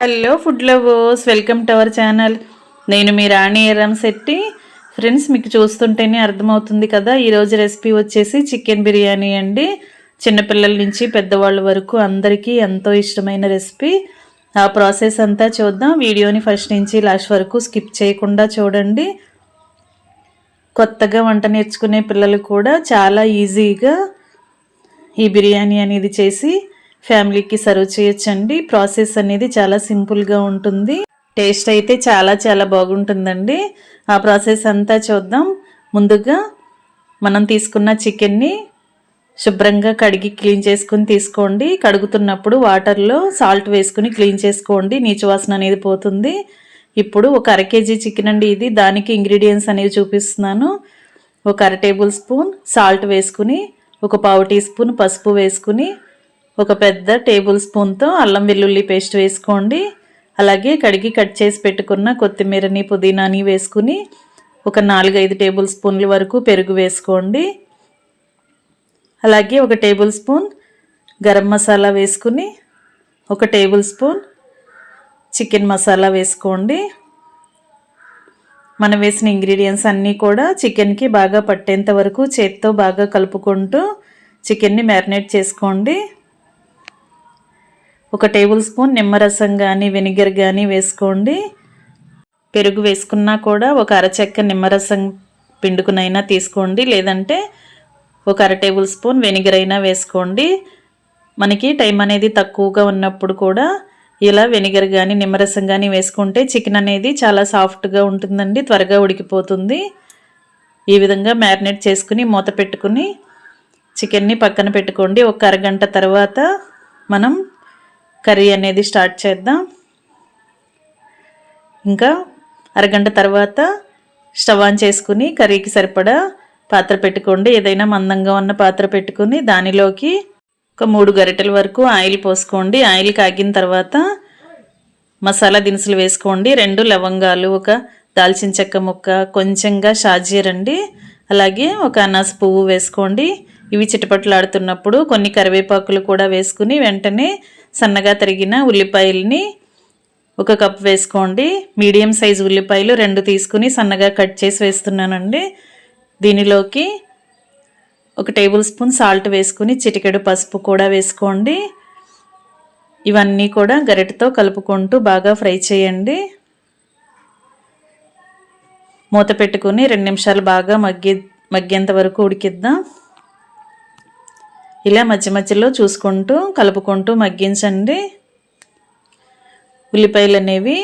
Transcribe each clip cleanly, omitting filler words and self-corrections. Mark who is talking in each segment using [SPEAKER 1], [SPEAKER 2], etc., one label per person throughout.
[SPEAKER 1] Hello food lovers, welcome to our channel. నేను మీ రాణి Erramsetti. Friends, మీకు చూస్తుంటేనే అర్థమవుతుంది కదా, ఈరోజు రెసిపీ వచ్చేసి చికెన్ బిర్యానీ అండి. చిన్నపిల్లల నుంచి పెద్దవాళ్ళ వరకు అందరికీ ఎంతో ఇష్టమైన రెసిపీ. ఆ ప్రాసెస్ అంతా చూద్దాం. వీడియోని ఫస్ట్ నుంచి లాస్ట్ వరకు స్కిప్ చేయకుండా చూడండి. కొత్తగా వంట నేర్చుకునే పిల్లలు కూడా చాలా ఈజీగా ఈ బిర్యానీ అనేది చేసి ఫ్యామిలీకి సర్వ్ చేయొచ్చండి. ప్రాసెస్ అనేది చాలా సింపుల్గా ఉంటుంది. టేస్ట్ అయితే చాలా బాగుంటుందండి. ఆ ప్రాసెస్ అంతా చూద్దాం. ముందుగా మనం తీసుకున్న చికెన్ని శుభ్రంగా కడిగి క్లీన్ చేసుకుని తీసుకోండి. కడుగుతున్నప్పుడు వాటర్లో సాల్ట్ వేసుకుని క్లీన్ చేసుకోండి, నీచు వాసన అనేది పోతుంది. ఇప్పుడు ఒక 1/2 kg చికెన్ అండి ఇది. దానికి ఇంగ్రీడియంట్స్ అనేవి చూపిస్తున్నాను. ఒక 1/2 టేబుల్ స్పూన్ సాల్ట్ వేసుకుని, ఒక 1/4 టీ స్పూన్ పసుపు వేసుకుని, ఒక పెద్ద టేబుల్ స్పూన్తో అల్లం వెల్లుల్లి పేస్ట్ వేసుకోండి. అలాగే కడిగి కట్ చేసి పెట్టుకున్న కొత్తిమీరని పుదీనాని వేసుకుని ఒక 4-5 టేబుల్ స్పూన్ల వరకు పెరుగు వేసుకోండి. అలాగే ఒక టేబుల్ స్పూన్ గరం మసాలా వేసుకుని, ఒక టేబుల్ స్పూన్ చికెన్ మసాలా వేసుకోండి. మనం వేసిన ఇంగ్రీడియంట్స్ అన్నీ కూడా చికెన్కి బాగా పట్టేంత వరకు చేత్తో బాగా కలుపుకుంటూ చికెన్ని మ్యారినేట్ చేసుకోండి. ఒక టేబుల్ స్పూన్ నిమ్మరసం కానీ వెనిగర్ కానీ వేసుకోండి. పెరుగు వేసుకున్నా కూడా ఒక అరచెక్క నిమ్మరసం పిండుకునైనా తీసుకోండి, లేదంటే ఒక 1/2 టేబుల్ స్పూన్ వెనిగర్ అయినా వేసుకోండి. మనకి టైం అనేది తక్కువగా ఉన్నప్పుడు కూడా ఇలా వెనిగర్ కానీ నిమ్మరసం కానీ వేసుకుంటే చికెన్ అనేది చాలా సాఫ్ట్గా ఉంటుందండి, త్వరగా ఉడికిపోతుంది. ఈ విధంగా మ్యారినేట్ చేసుకుని మూత పెట్టుకుని చికెన్ని పక్కన పెట్టుకోండి. ఒక అరగంట తర్వాత మనం కర్రీ అనేది స్టార్ట్ చేద్దాం. ఇంకా అరగంట తర్వాత స్టవ్ ఆన్ చేసుకుని కర్రీకి సరిపడా పాత్ర పెట్టుకోండి. ఏదైనా మందంగా ఉన్న పాత్ర పెట్టుకుని దానిలోకి ఒక 3 గరిటెల వరకు ఆయిల్ పోసుకోండి. ఆయిల్ కాగిన తర్వాత మసాలా దినుసులు వేసుకోండి. 2 లవంగాలు, ఒక దాల్చిన చెక్క ముక్క, కొంచెంగా షాజీరండి, అలాగే ఒక అనాస పువ్వు వేసుకోండి. ఇవి చిటపట్లాడుతున్నప్పుడు కొన్ని కరివేపాకులు కూడా వేసుకుని వెంటనే సన్నగా తరిగిన ఉల్లిపాయల్ని 1 కప్ వేసుకోండి. మీడియం సైజు ఉల్లిపాయలు 2 తీసుకుని సన్నగా కట్ చేసి వేస్తున్నానండి. దీనిలోకి 1 టేబుల్ స్పూన్ సాల్ట్ వేసుకుని చిటికెడు పసుపు కూడా వేసుకోండి. ఇవన్నీ కూడా గరిటెతో కలుపుకుంటూ బాగా ఫ్రై చేయండి. మూత పెట్టుకుని 2 నిమిషాలు బాగా మగ్గేంత వరకు ఉడికిద్దాం. ఇలా మధ్య మధ్యలో చూసుకుంటూ కలుపుకుంటూ మగ్గించండి. ఉల్లిపాయలు అనేవి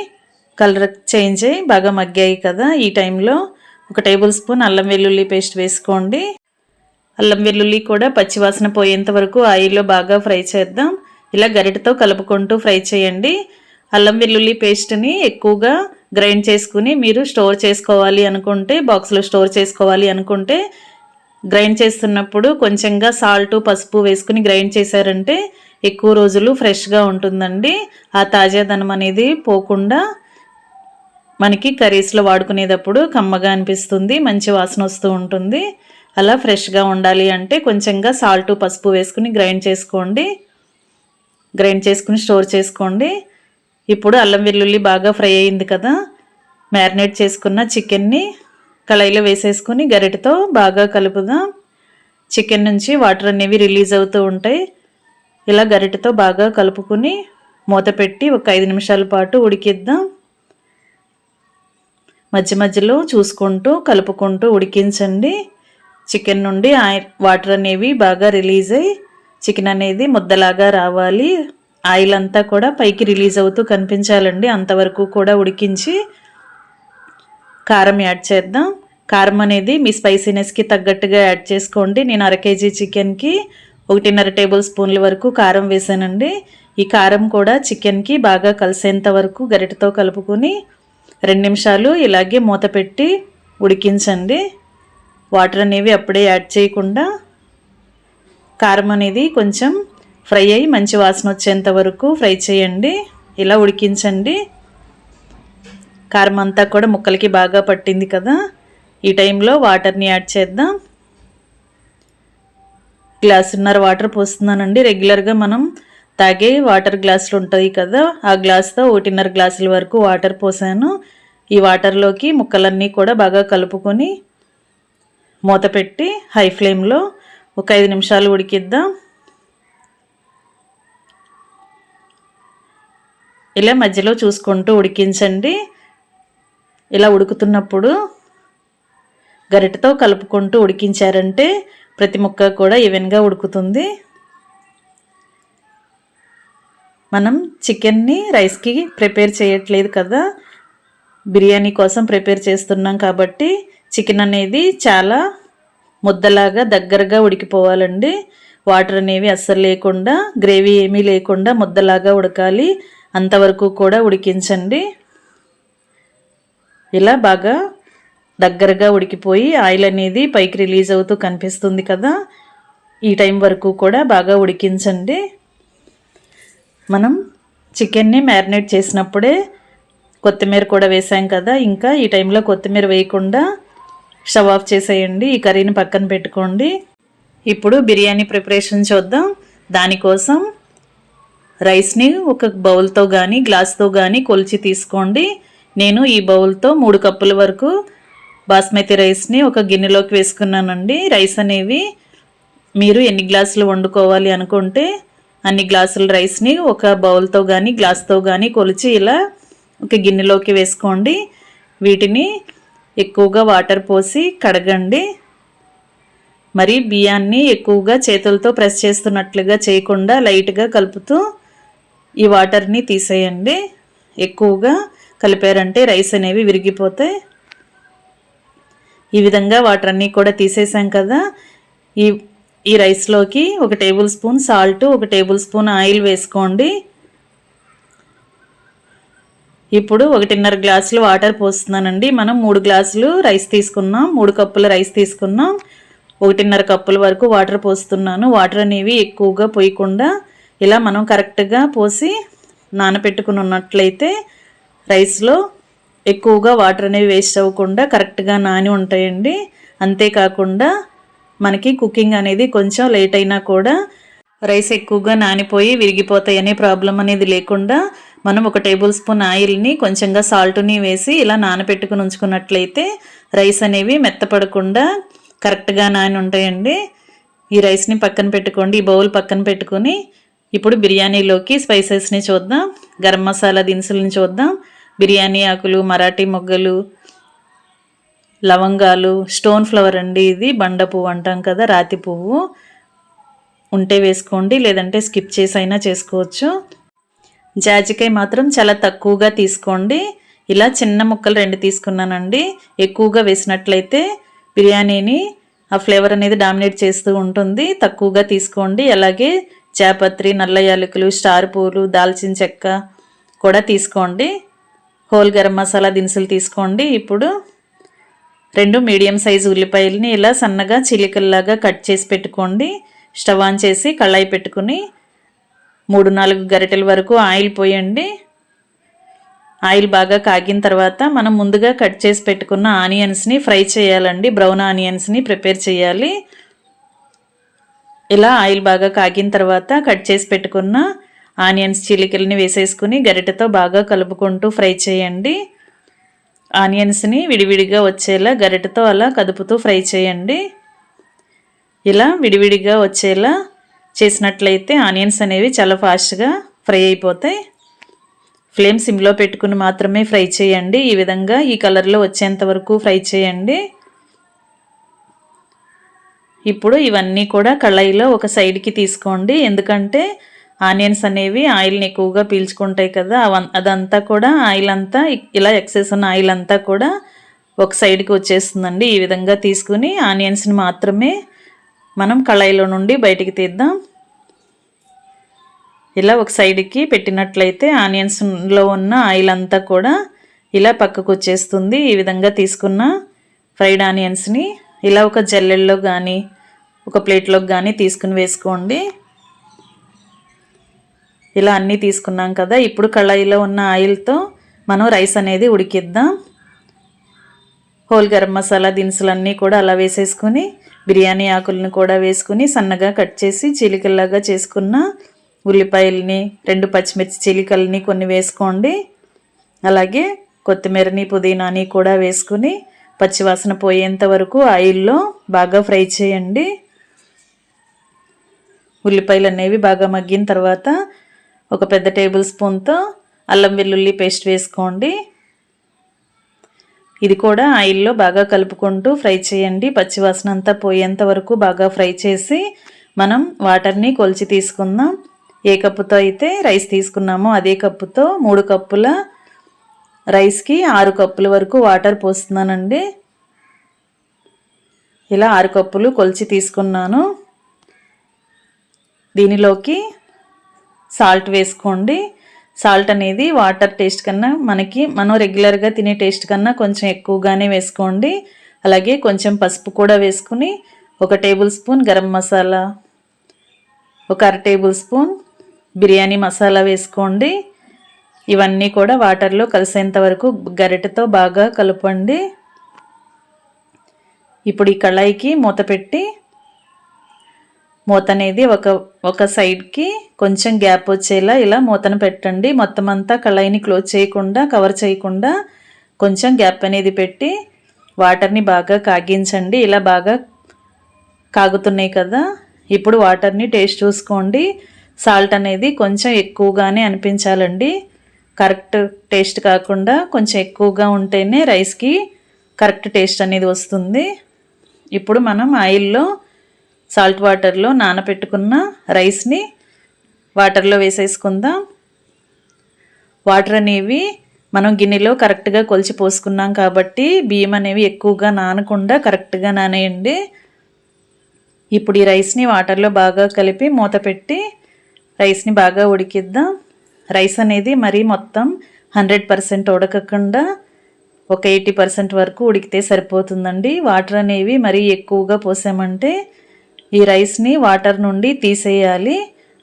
[SPEAKER 1] కలర్ చేంజ్ అయ్యి బాగా మగ్గాయి కదా, ఈ టైంలో 1 టేబుల్ స్పూన్ అల్లం వెల్లుల్లి పేస్ట్ వేసుకోండి. అల్లం వెల్లుల్లి కూడా పచ్చివాసన పోయేంత వరకు ఆయిల్లో బాగా ఫ్రై చేద్దాం. ఇలా గరిటెతో కలుపుకుంటూ ఫ్రై చేయండి. అల్లం వెల్లుల్లి పేస్ట్ని ఎక్కువగా గ్రైండ్ చేసుకుని మీరు స్టోర్ చేసుకోవాలి అనుకుంటే, బాక్స్లో స్టోర్ చేసుకోవాలి అనుకుంటే గ్రైండ్ చేస్తున్నప్పుడు కొంచెంగా సాల్ట్ పసుపు వేసుకుని గ్రైండ్ చేశారంటే ఎక్కువ రోజులు ఫ్రెష్గా ఉంటుందండి. ఆ తాజాదనం అనేది పోకుండా మనకి కర్రీస్లో వాడుకునేటప్పుడు కమ్మగా అనిపిస్తుంది, మంచి వాసన వస్తూ ఉంటుంది. అలా ఫ్రెష్గా ఉండాలి అంటే కొంచెంగా సాల్ట్ పసుపు వేసుకుని గ్రైండ్ చేసుకోండి. గ్రైండ్ చేసుకుని స్టోర్ చేసుకోండి. ఇప్పుడు అల్లం వెల్లుల్లి బాగా ఫ్రై అయింది కదా, మ్యారినేట్ చేసుకున్న చికెన్ని కళాయిలో వేసేసుకుని గరిటెతో బాగా కలుపుదాం. చికెన్ నుంచి వాటర్ అనేవి రిలీజ్ అవుతూ ఉంటాయి. ఇలా గరిటెతో బాగా కలుపుకుని మూత పెట్టి ఒక 5 నిమిషాల పాటు ఉడికిద్దాం. మధ్య మధ్యలో చూసుకుంటూ కలుపుకుంటూ ఉడికించండి. చికెన్ నుండి వాటర్ అనేవి బాగా రిలీజ్ అయ్యి చికెన్ అనేది ముద్దలాగా రావాలి. ఆయిల్ అంతా కూడా పైకి రిలీజ్ అవుతూ కనిపించాలండి. అంతవరకు కూడా ఉడికించి కారం యాడ్ చేద్దాం. కారం అనేది మీ స్పైసీనెస్కి తగ్గట్టుగా యాడ్ చేసుకోండి. నేను 1/2 kg చికెన్కి 1.5 టేబుల్ స్పూన్ల వరకు కారం వేసానండి. ఈ కారం కూడా చికెన్కి బాగా కలిసేంత వరకు గరిటెతో కలుపుకొని 2 నిమిషాలు ఇలాగే మూత పెట్టి ఉడికించండి. వాటర్ అనేవి అప్పుడే యాడ్ చేయకుండా కారం అనేది కొంచెం ఫ్రై అయ్యి మంచి వాసన వచ్చేంత వరకు ఫ్రై చేయండి. ఇలా ఉడికించండి. కారం అంతా కూడా ముక్కలకి బాగా పట్టింది కదా, ఈ టైంలో వాటర్ని యాడ్ చేద్దాం. గ్లాసున్నర వాటర్ పోస్తున్నానండి. రెగ్యులర్గా మనం తాగే వాటర్ గ్లాసులు ఉంటాయి కదా, ఆ గ్లాస్తో 1.5 గ్లాసుల వరకు వాటర్ పోసాను. ఈ వాటర్లోకి ముక్కలన్నీ కూడా బాగా కలుపుకొని మూత పెట్టి హై ఫ్లేమ్లో ఒక 5 నిమిషాలు ఉడికిద్దాం. ఇలా మధ్యలో చూసుకుంటూ ఉడికించండి. ఇలా ఉడుకుతున్నప్పుడు గరిటెతో కలుపుకుంటూ ఉడికించారంటే ప్రతి ముక్క కూడా ఈవెన్గా ఉడుకుతుంది. మనం చికెన్ని రైస్కి ప్రిపేర్ చేయట్లేదు కదా, బిర్యానీ కోసం ప్రిపేర్ చేస్తున్నాం కాబట్టి చికెన్ అనేది చాలా ముద్దలాగా దగ్గరగా ఉడికిపోవాలండి. వాటర్ అనేవి అస్సలు లేకుండా, గ్రేవీ ఏమీ లేకుండా ముద్దలాగా ఉడకాలి. అంతవరకు కూడా ఉడికించండి. ఇలా బాగా దగ్గరగా ఉడికిపోయి ఆయిల్ అనేది పైకి రిలీజ్ అవుతూ కనిపిస్తుంది కదా, ఈ టైం వరకు కూడా బాగా ఉడికించండి. మనం చికెన్ని మ్యారినేట్ చేసినప్పుడే కొత్తిమీర కూడా వేసాం కదా, ఇంకా ఈ టైంలో కొత్తిమీర వేయకుండా స్టవ్ ఆఫ్ చేసేయండి. ఈ కర్రీని పక్కన పెట్టుకోండి. ఇప్పుడు బిర్యానీ ప్రిపరేషన్ చూద్దాం. దానికోసం రైస్ని ఒక బౌల్తో కానీ గ్లాస్తో కానీ కొలిచి తీసుకోండి. నేను ఈ బౌల్తో 3 కప్పుల వరకు బాస్మతి రైస్ని ఒక గిన్నెలోకి వేసుకున్నానండి. రైస్ అనేవి మీరు ఎన్ని గ్లాసులు వండుకోవాలి అనుకుంటే అన్ని గ్లాసుల రైస్ని ఒక బౌల్తో కానీ గ్లాస్తో కానీ కొలిచి ఇలా ఒక గిన్నెలోకి వేసుకోండి. వీటిని ఎక్కువగా వాటర్ పోసి కడగండి. మరి బియ్యాన్ని ఎక్కువగా చేతులతో ప్రెస్ చేస్తున్నట్లుగా చేయకుండా లైట్గా కలుపుతూ ఈ వాటర్ని తీసేయండి. ఎక్కువగా కలిపారంటే రైస్ అనేవి విరిగిపోతాయి. ఈ విధంగా వాటర్ అన్నీ కూడా తీసేసాం కదా, ఈ రైస్లోకి 1 table spoon salt, 1 table spoon oil వేసుకోండి. ఇప్పుడు 1.5 గ్లాసులు వాటర్ పోస్తున్నానండి. మనం 3 గ్లాసులు రైస్ తీసుకున్నాం, 3 కప్పుల రైస్ తీసుకున్నాం. 1.5 కప్పుల వరకు వాటర్ పోస్తున్నాను. వాటర్ అనేవి ఎక్కువగా పోయకుండా ఇలా మనం కరెక్ట్గా పోసి నానబెట్టుకుని ఉన్నట్లయితే రైస్లో ఎక్కువగా వాటర్ అనేవి వేస్ట్ అవ్వకుండా కరెక్ట్గా నాని ఉంటాయండి. అంతేకాకుండా మనకి కుకింగ్ అనేది కొంచెం లేట్ అయినా కూడా రైస్ ఎక్కువగా నానిపోయి విరిగిపోతాయి అనే ప్రాబ్లం అనేది లేకుండా మనం 1 టేబుల్ స్పూన్ ఆయిల్ని కొంచెంగా సాల్ట్ని వేసి ఇలా నానబెట్టుకుని ఉంచుకున్నట్లయితే రైస్ అనేవి మెత్తపడకుండా కరెక్ట్గా నాని ఉంటాయండి. ఈ రైస్ని పక్కన పెట్టుకోండి. ఈ బౌల్ పక్కన పెట్టుకొని ఇప్పుడు బిర్యానీలోకి స్పైసెస్ని చూద్దాం. గరం మసాలా దినుసులని చూద్దాం. బిర్యానీ ఆకులు, మరాఠీ మొగ్గలు, లవంగాలు, స్టోన్ ఫ్లవర్ అండి, ఇది బండ పువ్వు అంటాం కదా, రాతి పువ్వు ఉంటే వేసుకోండి, లేదంటే స్కిప్ చేసి అయినా చేసుకోవచ్చు. జాజికాయ మాత్రం చాలా తక్కువగా తీసుకోండి. ఇలా చిన్న ముక్కలు 2 తీసుకున్నానండి. ఎక్కువగా వేసినట్లయితే బిర్యానీని ఆ ఫ్లేవర్ అనేది డామినేట్ చేస్తూ ఉంటుంది. తక్కువగా తీసుకోండి. అలాగే జాపత్రి, నల్ల యాలకులు, స్టార్ పూలు, దాల్చిన చెక్క కూడా తీసుకోండి. హోల్ గరం మసాలా దినుసులు తీసుకోండి. ఇప్పుడు 2 మీడియం సైజు ఉల్లిపాయలని ఇలా సన్నగా చిలికల్లాగా కట్ చేసి పెట్టుకోండి. స్టవ్ ఆన్ చేసి కళాయి పెట్టుకుని 3-4 గరిటెల వరకు ఆయిల్ పోయండి. ఆయిల్ బాగా కాగిన తర్వాత మనం ముందుగా కట్ చేసి పెట్టుకున్న ఆనియన్స్ని ఫ్రై చేయాలండి. బ్రౌన్ ఆనియన్స్ని ప్రిపేర్ చేయాలి. ఇలా ఆయిల్ బాగా కాగిన తర్వాత కట్ చేసి పెట్టుకున్న ఆనియన్స్ చిలికల్ని వేసేసుకుని గరిటెతో బాగా కలుపుకుంటూ ఫ్రై చేయండి. ఆనియన్స్ని విడివిడిగా వచ్చేలా గరిటెతో అలా కదుపుతూ ఫ్రై చేయండి. ఇలా విడివిడిగా వచ్చేలా చేసినట్లయితే ఆనియన్స్ అనేవి చాలా ఫాస్ట్గా ఫ్రై అయిపోతాయి. ఫ్లేమ్ సిమ్లో పెట్టుకుని మాత్రమే ఫ్రై చేయండి. ఈ విధంగా ఈ కలర్లో వచ్చేంత వరకు ఫ్రై చేయండి. ఇప్పుడు ఇవన్నీ కూడా కళాయిలో ఒక సైడ్కి తీసుకోండి. ఎందుకంటే ఆనియన్స్ అనేవి ఆయిల్ని ఎక్కువగా పీల్చుకుంటాయి కదా, అదంతా కూడా ఆయిల్ అంతా ఇలా ఎక్సెస్ ఉన్న ఆయిల్ అంతా కూడా ఒక సైడ్కి వచ్చేస్తుందండి. ఈ విధంగా తీసుకుని ఆనియన్స్ని మాత్రమే మనం కళాయిలో నుండి బయటికి తీద్దాం. ఇలా ఒక సైడ్కి పెట్టినట్లయితే ఆనియన్స్లో ఉన్న ఆయిల్ అంతా కూడా ఇలా పక్కకు వచ్చేస్తుంది. ఈ విధంగా తీసుకున్న ఫ్రైడ్ ఆనియన్స్ని ఇలా ఒక జల్లెల్లో కానీ ఒక ప్లేట్లోకి కానీ తీసుకుని వేసుకోండి. ఇలా అన్నీ తీసుకున్నాం కదా, ఇప్పుడు కళాయిలో ఉన్న ఆయిల్తో మనం రైస్ అనేది ఉడికిద్దాం. హోల్ గరం మసాలా దినుసులన్నీ కూడా అలా వేసేసుకుని బిర్యానీ ఆకులను కూడా వేసుకుని సన్నగా కట్ చేసి చీలికల్లాగా చేసుకున్న ఉల్లిపాయల్ని, 2 పచ్చిమిర్చి చీలికల్ని కొన్ని వేసుకోండి. అలాగే కొత్తిమీరని, పుదీనాని కూడా వేసుకుని పచ్చివాసన పోయేంత వరకు ఆయిల్లో బాగా ఫ్రై చేయండి. ఉల్లిపాయలు అనేవి బాగా మగ్గిన తర్వాత ఒక పెద్ద టేబుల్ స్పూన్తో అల్లం వెల్లుల్లి పేస్ట్ వేసుకోండి. ఇది కూడా ఆయిల్లో బాగా కలుపుకుంటూ ఫ్రై చేయండి. పచ్చివాసన అంతా పోయేంత వరకు బాగా ఫ్రై చేసి మనం వాటర్ని కొలిచి తీసుకుందాం. ఏ కప్పుతో అయితే రైస్ తీసుకున్నామో అదే కప్పుతో 3 కప్పుల రైస్కి 6 కప్పుల వరకు వాటర్ పోస్తున్నానండి. ఇలా 6 కప్పులు కొలిచి తీసుకున్నాను. దీనిలోకి సాల్ట్ వేసుకోండి. సాల్ట్ అనేది వాటర్ టేస్ట్ కన్నా మనం రెగ్యులర్గా తినే టేస్ట్ కన్నా కొంచెం ఎక్కువగానే వేసుకోండి. అలాగే కొంచెం పసుపు కూడా వేసుకుని 1 టేబుల్ స్పూన్ గరం మసాలా, 1 అర టేబుల్ స్పూన్ బిర్యానీ మసాలా వేసుకోండి. ఇవన్నీ కూడా వాటర్లో కలిసేంత వరకు గరిటెతో బాగా కలపండి. ఇప్పుడు ఈ కళాయికి మూత పెట్టి మూత అనేది ఒక సైడ్కి కొంచెం గ్యాప్ వచ్చేలా ఇలా మూతను పెట్టండి. మొత్తం అంతా కళాయిని క్లోజ్ చేయకుండా, కవర్ చేయకుండా కొంచెం గ్యాప్ అనేది పెట్టి వాటర్ని బాగా కాగించండి. ఇలా బాగా కాగుతున్నాయి కదా, ఇప్పుడు వాటర్ని టేస్ట్ చూసుకోండి. సాల్ట్ అనేది కొంచెం ఎక్కువగానే అనిపించాలండి. కరెక్ట్ టేస్ట్ కాకుండా కొంచెం ఎక్కువగా ఉంటేనే రైస్కి కరెక్ట్ టేస్ట్ అనేది వస్తుంది. ఇప్పుడు మనం ఆయిల్లో సాల్ట్ వాటర్లో నానబెట్టుకున్న రైస్ని వాటర్లో వేసేసుకుందాం. వాటర్ అనేవి మనం గిన్నెలో కరెక్ట్గా కొలిచి పోసుకున్నాం కాబట్టి బియ్యం అనేవి ఎక్కువగా నానకుండా కరెక్ట్గా నానేయండి. ఇప్పుడు ఈ రైస్ని వాటర్లో బాగా కలిపి మూత పెట్టి రైస్ని బాగా ఉడికిద్దాం. రైస్ అనేది మరీ మొత్తం 100% ఉడకకుండా ఒక 80% వరకు ఉడికితే సరిపోతుందండి. వాటర్ అనేవి మరీ ఎక్కువగా పోసామంటే ఈ రైస్ని వాటర్ నుండి తీసేయాలి.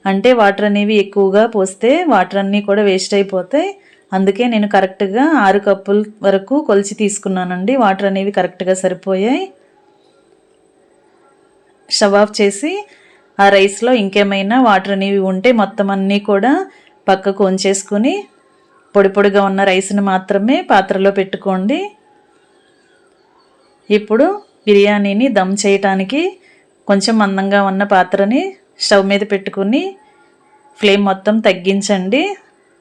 [SPEAKER 1] అంటే వాటర్ అనేవి ఎక్కువగా పోస్తే వాటర్ అన్నీ కూడా వేస్ట్ అయిపోతాయి. అందుకే నేను కరెక్ట్గా 6 కప్పుల వరకు కొలిచి తీసుకున్నానండి. వాటర్ అనేవి కరెక్ట్గా సరిపోయాయి. స్టవ్ ఆఫ్ చేసి ఆ రైస్లో ఇంకేమైనా వాటర్ అనేవి ఉంటే మొత్తం అన్నీ కూడా పక్కకు ఉంచేసుకుని పొడి పొడిగా ఉన్న రైస్ని మాత్రమే పాత్రలో పెట్టుకోండి. ఇప్పుడు బిర్యానీని దమ్ చేయటానికి కొంచెం మందంగా ఉన్న పాత్రని స్టవ్ మీద పెట్టుకుని ఫ్లేమ్ మొత్తం తగ్గించండి.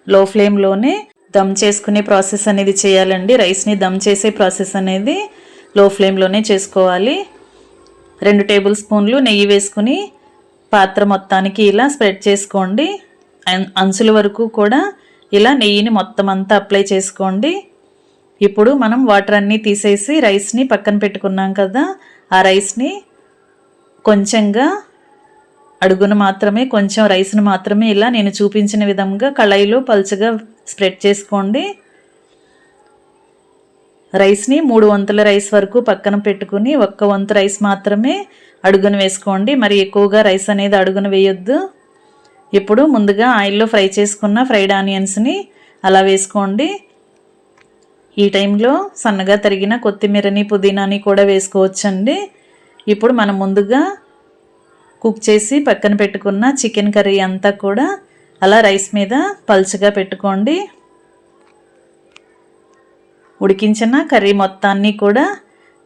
[SPEAKER 1] లో ఫ్లేమ్లోనే దమ్ చేసుకునే ప్రాసెస్ అనేది చేయాలండి. రైస్ని దమ్ చేసే ప్రాసెస్ అనేది లో ఫ్లేమ్లోనే చేసుకోవాలి. 2 టేబుల్ స్పూన్లు నెయ్యి వేసుకుని పాత్ర మొత్తానికి ఇలా స్ప్రెడ్ చేసుకోండి. అంచుల వరకు కూడా ఇలా నెయ్యిని మొత్తం అంతా అప్లై చేసుకోండి. ఇప్పుడు మనం వాటర్ అన్నీ తీసేసి రైస్ని పక్కన పెట్టుకున్నాం కదా, ఆ రైస్ని కొంచెంగా అడుగున మాత్రమే కొంచెం రైస్ని మాత్రమే ఇలా నేను చూపించిన విధంగా కళాయిలో పలుచగా స్ప్రెడ్ చేసుకోండి. రైస్ని 3 వంతుల రైస్ వరకు పక్కన పెట్టుకుని 1 వంతు రైస్ మాత్రమే అడుగున వేసుకోండి. మరి ఎక్కువగా రైస్ అనేది అడుగున వేయొద్దు. ఇప్పుడు ముందుగా ఆయిల్లో ఫ్రై చేసుకున్న ఫ్రైడ్ ఆనియన్స్ని అలా వేసుకోండి. ఈ టైంలో సన్నగా తరిగిన కొత్తిమీరని, పుదీనాని కూడా వేసుకోవచ్చండి. ఇప్పుడు మనం ముందుగా కుక్ చేసి పక్కన పెట్టుకున్న చికెన్ కర్రీ అంతా కూడా అలా రైస్ మీద పల్చగా పెట్టుకోండి. ఉడికించిన కర్రీ మొత్తాన్ని కూడా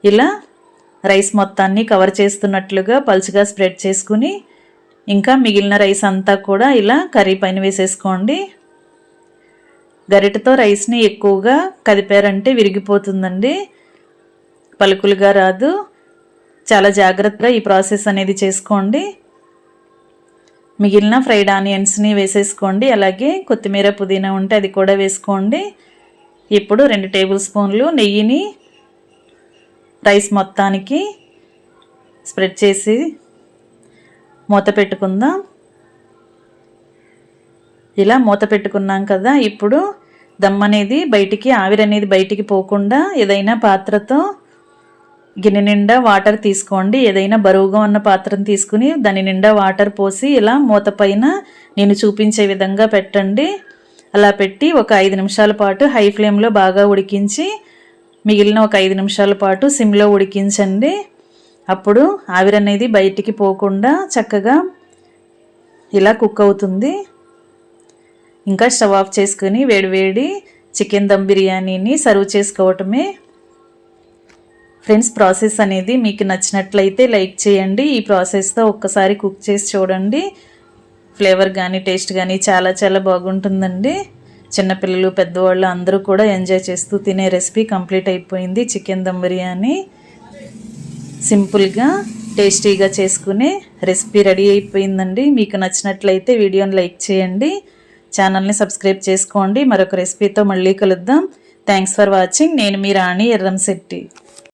[SPEAKER 1] ఇలా రైస్ మొత్తాన్ని కవర్ చేస్తున్నట్లుగా పల్చగా స్ప్రెడ్ చేసుకుని ఇంకా మిగిలిన రైస్ అంతా కూడా ఇలా కర్రీ పైన వేసేసుకోండి. గరిటెతో రైస్ని ఎక్కువగా కదిపారంటే విరిగిపోతుందండి, పలుకులుగా రాదు. చాలా జాగ్రత్తగా ఈ ప్రాసెస్ అనేది చేసుకోండి. మిగిలిన ఫ్రైడ్ ఆనియన్స్ని వేసేసుకోండి. అలాగే కొత్తిమీర, పుదీనా ఉంటే అది కూడా వేసుకోండి. ఇప్పుడు 2 టేబుల్ స్పూన్లు నెయ్యిని రైస్ మొత్తానికి స్ప్రెడ్ చేసి మూత పెట్టుకుందాం. ఇలా మూత పెట్టుకున్నాం కదా, ఇప్పుడు దమ్ అనేది ఆవిరి అనేది బయటికి పోకుండా ఏదైనా పాత్రతో గిన్నె నిండా వాటర్ తీసుకోండి. ఏదైనా బరువుగా ఉన్న పాత్రను తీసుకుని దాని నిండా వాటర్ పోసి ఇలా మూత పైన నేను చూపించే విధంగా పెట్టండి. అలా పెట్టి ఒక 5 నిమిషాల పాటు హై ఫ్లేమ్లో బాగా ఉడికించి మిగిలిన ఒక 5 నిమిషాల పాటు సిమ్లో ఉడికించండి. అప్పుడు ఆవిరి అనేది బయటికి పోకుండా చక్కగా ఇలా కుక్ అవుతుంది. ఇంకా స్టవ్ ఆఫ్ చేసుకుని వేడివేడి చికెన్ దమ్ బిర్యానీని సర్వ్ చేసుకోవటమే. ఫ్రెండ్స్, ప్రాసెస్ అనేది మీకు నచ్చినట్లయితే లైక్ చేయండి. ఈ ప్రాసెస్తో ఒక్కసారి కుక్ చేసి చూడండి. ఫ్లేవర్ కానీ టేస్ట్ కానీ చాలా చాలా బాగుంటుందండి. చిన్నపిల్లలు పెద్దవాళ్ళు అందరూ కూడా ఎంజాయ్ చేస్తూ తినే రెసిపీ కంప్లీట్ అయిపోయింది. చికెన్ దమ్ బిర్యానీ సింపుల్గా టేస్టీగా చేసుకునే రెసిపీ రెడీ అయిపోయిందండి. మీకు నచ్చినట్లయితే వీడియోని లైక్ చేయండి, ఛానల్ని సబ్స్క్రైబ్ చేసుకోండి. మరొక రెసిపీతో మళ్ళీ కలుద్దాం. Thanks for watching. నేను మీ రాణి ఎర్రంశెట్టి.